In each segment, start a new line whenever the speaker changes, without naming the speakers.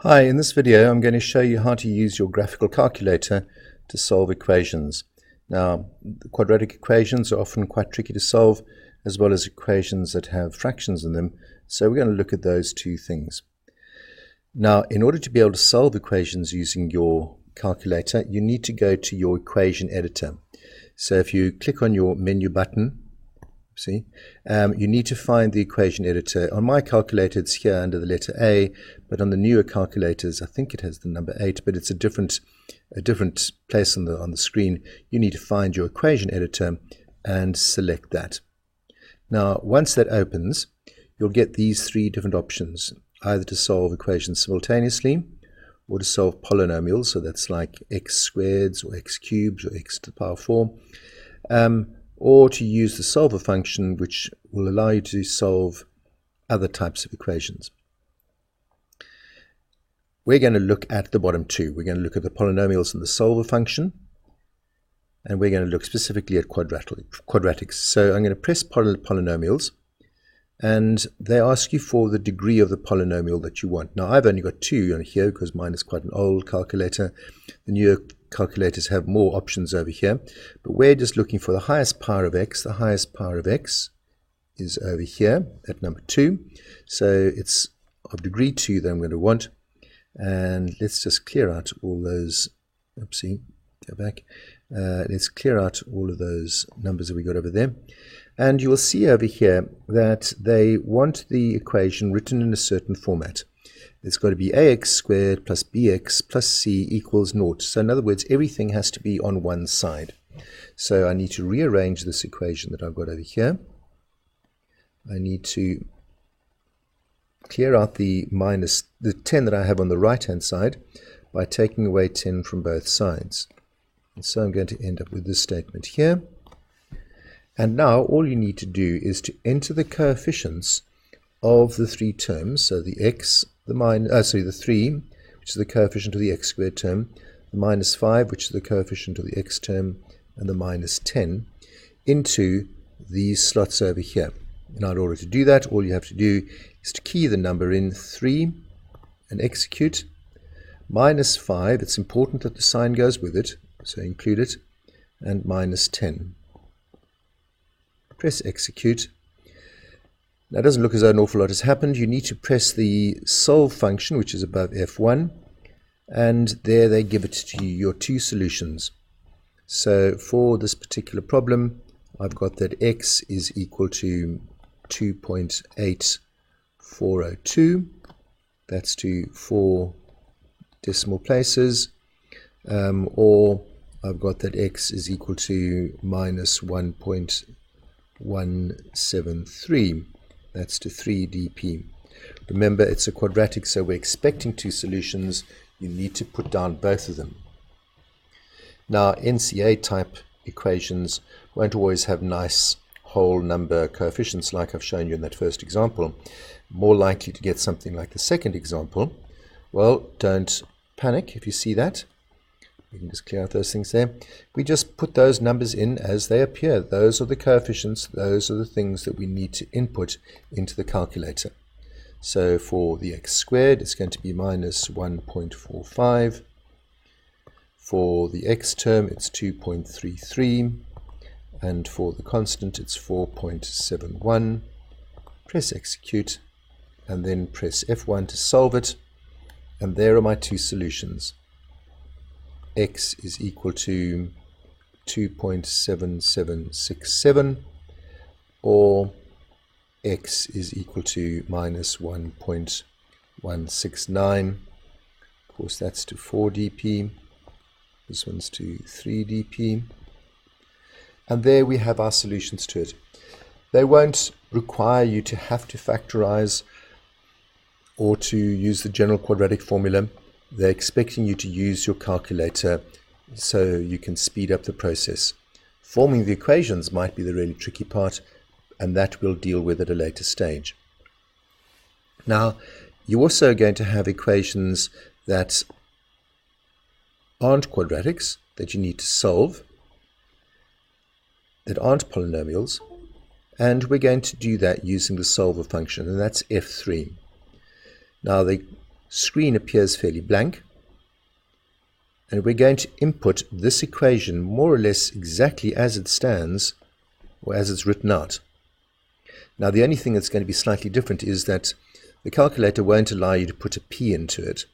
Hi, in this video I'm going to show you how to use your graphical calculator to solve equations. Now, quadratic equations are often quite tricky to solve, as well as equations that have fractions in them, so we're going to look at those two things. Now, in order to be able to solve equations using your calculator, you need to go to your equation editor. So if you click on your menu button, you need to find the equation editor. On my calculator it's here under the letter A, but on the newer calculators I think it has the number 8, but it's a different place on the screen. You need to find your equation editor and select that. Now once that opens, you'll get these three different options, either to solve equations simultaneously or to solve polynomials, so that's like x squareds or x cubes or x to the power 4, or to use the solver function, which will allow you to solve other types of equations. We're going to look at the bottom two. We're going to look at the polynomials and the solver function, and we're going to look specifically at quadratics. So I'm going to press polynomials, and they ask you for the degree of the polynomial that you want. Now I've only got 2 on here because mine is quite an old calculator. The newer calculators have more options over here, but we're just looking for the highest power of x. The highest power of x is over here at number 2, so it's of degree 2 that I'm going to want. And let's just clear out all those, go back, let's clear out all of those numbers that we got over there. And you will see over here that they want the equation written in a certain format. It's got to be ax squared plus bx plus c equals 0. So in other words, everything has to be on one side. So I need to rearrange this equation that I've got over here. I need to clear out the 10 that I have on the right hand side by taking away 10 from both sides. And so I'm going to end up with this statement here. And now all you need to do is to enter the coefficients of the three terms, so the x, the 3, which is the coefficient of the x squared term, the minus 5, which is the coefficient of the x term, and the minus 10, into these slots over here. Now in order to do that, all you have to do is to key the number in 3 and execute. Minus 5, it's important that the sign goes with it, so include it, and minus 10. Press execute. Now it doesn't look as though an awful lot has happened. You need to press the solve function, which is above F1, and there they give it to you, your two solutions. So for this particular problem, I've got that x is equal to 2.8402. That's to 4 decimal places. Or I've got that x is equal to minus 1.173. That's to 3 dp. Remember, it's a quadratic, so we're expecting two solutions. You need to put down both of them. Now, NCA type equations won't always have nice whole number coefficients like I've shown you in that first example. More likely to get something like the second example. Well, don't panic if you see that. We can just clear out those things there. We just put those numbers in as they appear. Those are the coefficients. Those are the things that we need to input into the calculator. So for the x squared, it's going to be minus 1.45. For the x term, it's 2.33. And for the constant, it's 4.71. Press execute, and then press F1 to solve it. And there are my two solutions. X is equal to 2.7767, or x is equal to minus 1.169. Of course, that's to 4 dp. This one's to 3 dp. And there we have our solutions to it. They won't require you to have to factorize or to use the general quadratic formula. They're expecting you to use your calculator so you can speed up the process. Forming the equations might be the really tricky part, and that we'll deal with at a later stage. Now, you're also going to have equations that aren't quadratics, that you need to solve, that aren't polynomials, and we're going to do that using the solver function, and that's F3. Now, the screen appears fairly blank. And we're going to input this equation more or less exactly as it stands or as it's written out. Now the only thing that's going to be slightly different is that the calculator won't allow you to put a p into it,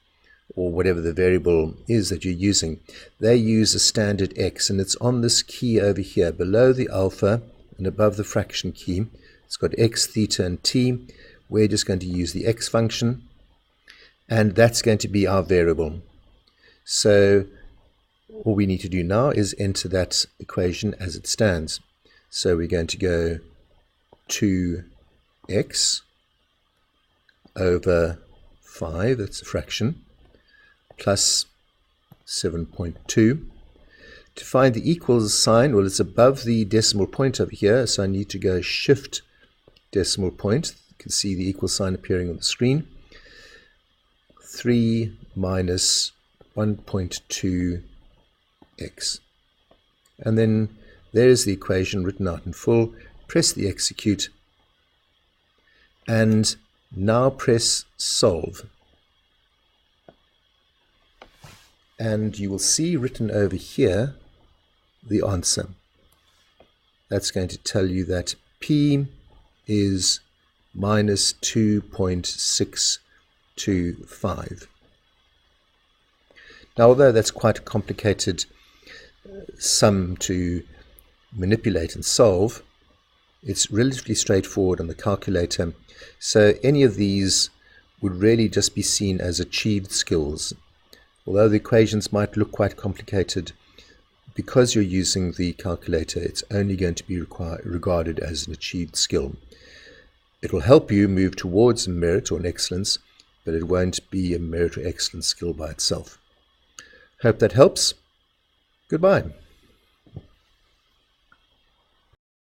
or whatever the variable is that you're using. They use a standard x, and it's on this key over here below the alpha and above the fraction key. It's got x, theta, and t. We're just going to use the x function, and that's going to be our variable. So all we need to do now is enter that equation as it stands. So we're going to go 2x over 5, that's a fraction, plus 7.2. To find the equals sign, well, it's above the decimal point over here, so I need to go shift decimal point. You can see the equal sign appearing on the screen. 3 minus 1.2x. And then there's the equation written out in full. Press the execute, and now press solve. And you will see written over here the answer. That's going to tell you that P is minus 2.625. Now, although that's quite a complicated sum to manipulate and solve, it's relatively straightforward on the calculator. So any of these would really just be seen as achieved skills. Although the equations might look quite complicated, because you're using the calculator, it's only going to be regarded as an achieved skill. It will help you move towards a merit or an excellence, but it won't be a merit or excellence skill by itself. Hope that helps. Goodbye.